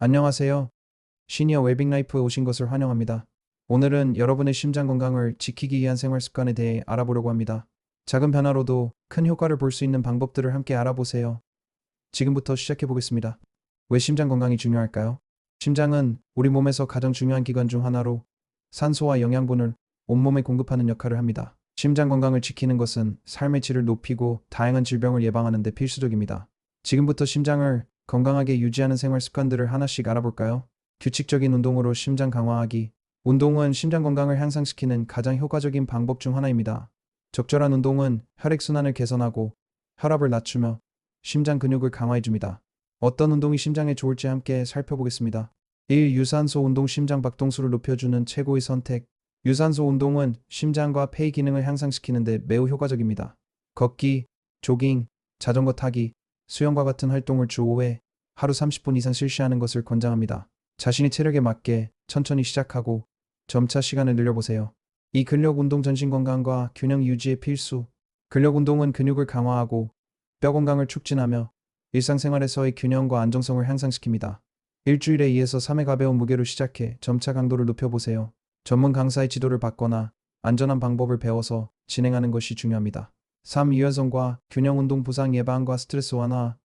안녕하세요. 시니어 웰빙 라이프에 오신 것을 환영합니다. 오늘은 여러분의 심장 건강을 지키기 위한 생활 습관에 대해 알아보려고 합니다. 작은 변화로도 큰 효과를 볼 수 있는 방법들을 함께 알아보세요. 지금부터 시작해 보겠습니다. 왜 심장 건강이 중요할까요? 심장은 우리 몸에서 가장 중요한 기관 중 하나로 산소와 영양분을 온몸에 공급하는 역할을 합니다. 심장 건강을 지키는 것은 삶의 질을 높이고 다양한 질병을 예방하는 데 필수적입니다. 지금부터 심장을 건강하게 유지하는 생활 습관들을 하나씩 알아볼까요? 규칙적인 운동으로 심장 강화하기. 운동은 심장 건강을 향상시키는 가장 효과적인 방법 중 하나입니다. 적절한 운동은 혈액순환을 개선하고 혈압을 낮추며 심장 근육을 강화해줍니다. 어떤 운동이 심장에 좋을지 함께 살펴보겠습니다. 1. 유산소 운동. 심장 박동수를 높여주는 최고의 선택. 유산소 운동은 심장과 폐의 기능을 향상시키는 데 매우 효과적입니다. 걷기, 조깅, 자전거 타기, 수영과 같은 활동을 주 5회, 하루 30분 이상 실시하는 것을 권장합니다. 자신의 체력에 맞게 천천히 시작하고 점차 시간을 늘려보세요. 이 근력 운동 전신 건강과 균형 유지에 필수. 근력 운동은 근육을 강화하고 뼈 건강을 촉진하며 일상생활에서의 균형과 안정성을 향상시킵니다. 일주일에 2에서 3회 가벼운 무게로 시작해 점차 강도를 높여보세요. 전문 강사의 지도를 받거나 안전한 방법을 배워서 진행하는 것이 중요합니다. 3. 유연성과 균형 운동. 부상 예방과 스트레스 완화.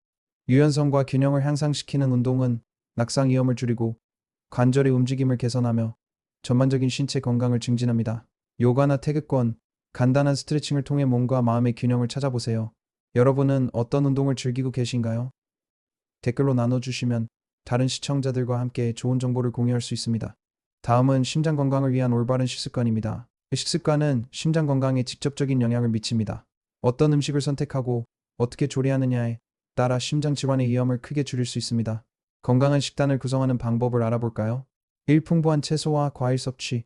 유연성과 균형을 향상시키는 운동은 낙상 위험을 줄이고 관절의 움직임을 개선하며 전반적인 신체 건강을 증진합니다. 요가나 태극권, 간단한 스트레칭을 통해 몸과 마음의 균형을 찾아보세요. 여러분은 어떤 운동을 즐기고 계신가요? 댓글로 나눠주시면 다른 시청자들과 함께 좋은 정보를 공유할 수 있습니다. 다음은 심장 건강을 위한 올바른 식습관입니다. 식습관은 심장 건강에 직접적인 영향을 미칩니다. 어떤 음식을 선택하고 어떻게 조리하느냐에 따라 심장 질환의 위험을 크게 줄일 수 있습니다. 건강한 식단을 구성하는 방법을 알아볼까요? 1. 풍부한 채소와 과일 섭취.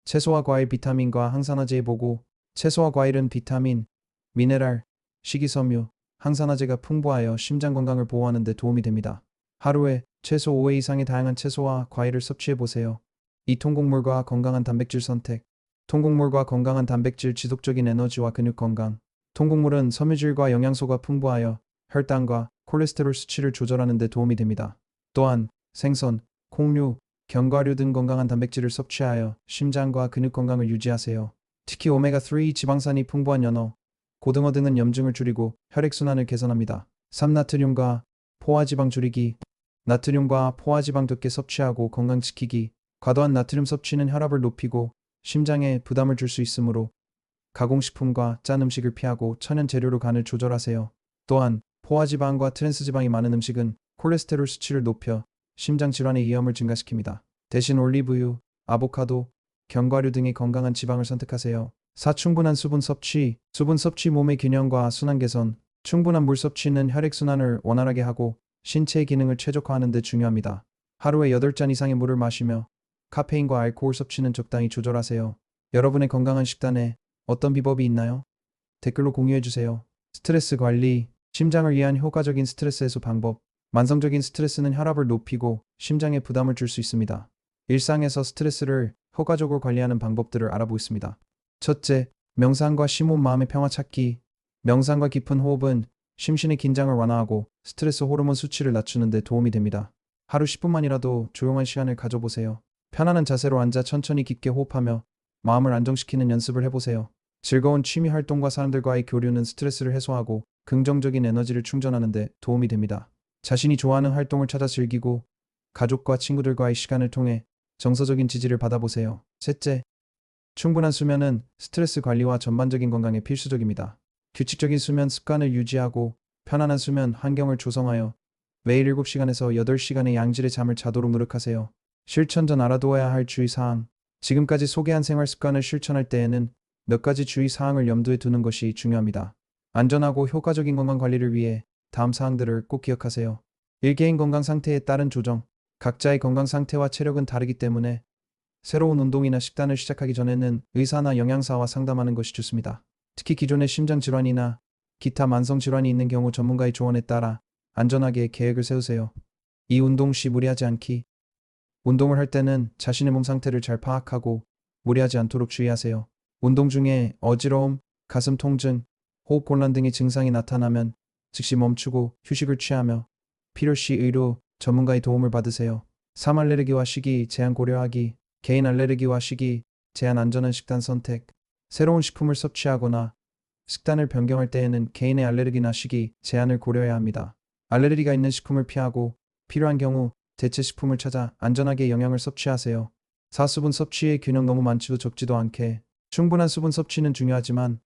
채소와 과일 비타민과 항산화제의 보고. 채소와 과일은 비타민, 미네랄, 식이섬유, 항산화제가 풍부하여 심장 건강을 보호하는 데 도움이 됩니다. 하루에 최소 5회 이상의 다양한 채소와 과일을 섭취해 보세요. 2. 통곡물과 건강한 단백질 선택. 통곡물과 건강한 단백질. 지속적인 에너지와 근육 건강. 통곡물은 섬유질과 영양소가 풍부하여 혈당과 콜레스테롤 수치를 조절하는 데 도움이 됩니다. 또한 생선, 콩류, 견과류 등 건강한 단백질을 섭취하여 심장과 근육 건강을 유지하세요. 특히 오메가3 지방산이 풍부한 연어, 고등어 등은 염증을 줄이고 혈액순환을 개선합니다. 3. 나트륨과 포화지방 줄이기. 나트륨과 포화지방 적게 섭취하고 건강 지키기. 과도한 나트륨 섭취는 혈압을 높이고 심장에 부담을 줄 수 있으므로 가공식품과 짠 음식을 피하고 천연 재료로 간을 조절하세요. 또한 포화지방과 트랜스지방이 많은 음식은 콜레스테롤 수치를 높여 심장 질환의 위험을 증가시킵니다. 대신 올리브유, 아보카도, 견과류 등의 건강한 지방을 선택하세요. 4. 충분한 수분 섭취. 수분 섭취 몸의 균형과 순환 개선. 충분한 물 섭취는 혈액순환을 원활하게 하고 신체의 기능을 최적화하는 데 중요합니다. 하루에 8잔 이상의 물을 마시며 카페인과 알코올 섭취는 적당히 조절하세요. 여러분의 건강한 식단에 어떤 비법이 있나요? 댓글로 공유해주세요. 스트레스 관리. 심장을 위한 효과적인 스트레스 해소 방법. 만성적인 스트레스는 혈압을 높이고 심장에 부담을 줄 수 있습니다. 일상에서 스트레스를 효과적으로 관리하는 방법들을 알아보겠습니다. 첫째, 명상과 심호흡. 마음의 평화 찾기. 명상과 깊은 호흡은 심신의 긴장을 완화하고 스트레스 호르몬 수치를 낮추는 데 도움이 됩니다. 하루 10분만이라도 조용한 시간을 가져보세요. 편안한 자세로 앉아 천천히 깊게 호흡하며 마음을 안정시키는 연습을 해보세요. 즐거운 취미 활동과 사람들과의 교류는 스트레스를 해소하고 긍정적인 에너지를 충전하는 데 도움이 됩니다. 자신이 좋아하는 활동을 찾아 즐기고 가족과 친구들과의 시간을 통해 정서적인 지지를 받아보세요. 셋째, 충분한 수면은 스트레스 관리와 전반적인 건강에 필수적입니다. 규칙적인 수면 습관을 유지하고 편안한 수면 환경을 조성하여 매일 7시간에서 8시간의 양질의 잠을 자도록 노력하세요. 실천 전 알아두어야 할 주의사항. 지금까지 소개한 생활 습관을 실천할 때에는 몇 가지 주의사항을 염두에 두는 것이 중요합니다. 안전하고 효과적인 건강 관리를 위해 다음 사항들을 꼭 기억하세요. 1. 개인 건강 상태에 따른 조정. 각자의 건강 상태와 체력은 다르기 때문에 새로운 운동이나 식단을 시작하기 전에는 의사나 영양사와 상담하는 것이 좋습니다. 특히 기존의 심장 질환이나 기타 만성 질환이 있는 경우 전문가의 조언에 따라 안전하게 계획을 세우세요. 2. 운동 시 무리하지 않기. 운동을 할 때는 자신의 몸 상태를 잘 파악하고 무리하지 않도록 주의하세요. 운동 중에 어지러움, 가슴 통증, 호흡 곤란 등의 증상이 나타나면 즉시 멈추고 휴식을 취하며 필요시 의료 전문가의 도움을 받으세요. 3. 알레르기와 식이 제한 고려하기. 개인 알레르기와 식이 제한 안전한 식단 선택. 새로운 식품을 섭취하거나 식단을 변경할 때에는 개인의 알레르기나 식이 제한을 고려해야 합니다. 알레르기가 있는 식품을 피하고 필요한 경우 대체 식품을 찾아 안전하게 영양을 섭취하세요. 4. 수분 섭취의 균형 너무 많지도 적지도 않게. 충분한 수분 섭취는 중요하지만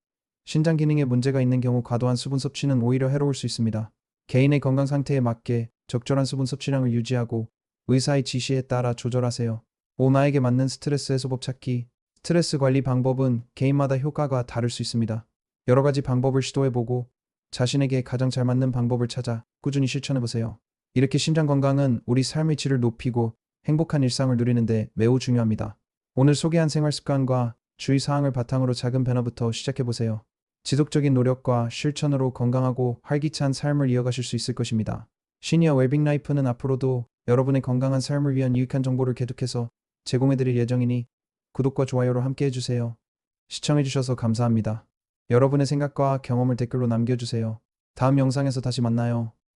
신장 기능에 문제가 있는 경우 과도한 수분 섭취는 오히려 해로울 수 있습니다. 개인의 건강 상태에 맞게 적절한 수분 섭취량을 유지하고 의사의 지시에 따라 조절하세요. 5. 나에게 맞는 스트레스 해소법 찾기. 스트레스 관리 방법은 개인마다 효과가 다를 수 있습니다. 여러 가지 방법을 시도해보고 자신에게 가장 잘 맞는 방법을 찾아 꾸준히 실천해보세요. 이렇게 심장 건강은 우리 삶의 질을 높이고 행복한 일상을 누리는데 매우 중요합니다. 오늘 소개한 생활 습관과 주의 사항을 바탕으로 작은 변화부터 시작해보세요. 지속적인 노력과 실천으로 건강하고 활기찬 삶을 이어가실 수 있을 것입니다. 시니어 웰빙 라이프는 앞으로도 여러분의 건강한 삶을 위한 유익한 정보를 계속해서 제공해드릴 예정이니 구독과 좋아요로 함께 해주세요. 시청해주셔서 감사합니다. 여러분의 생각과 경험을 댓글로 남겨주세요. 다음 영상에서 다시 만나요.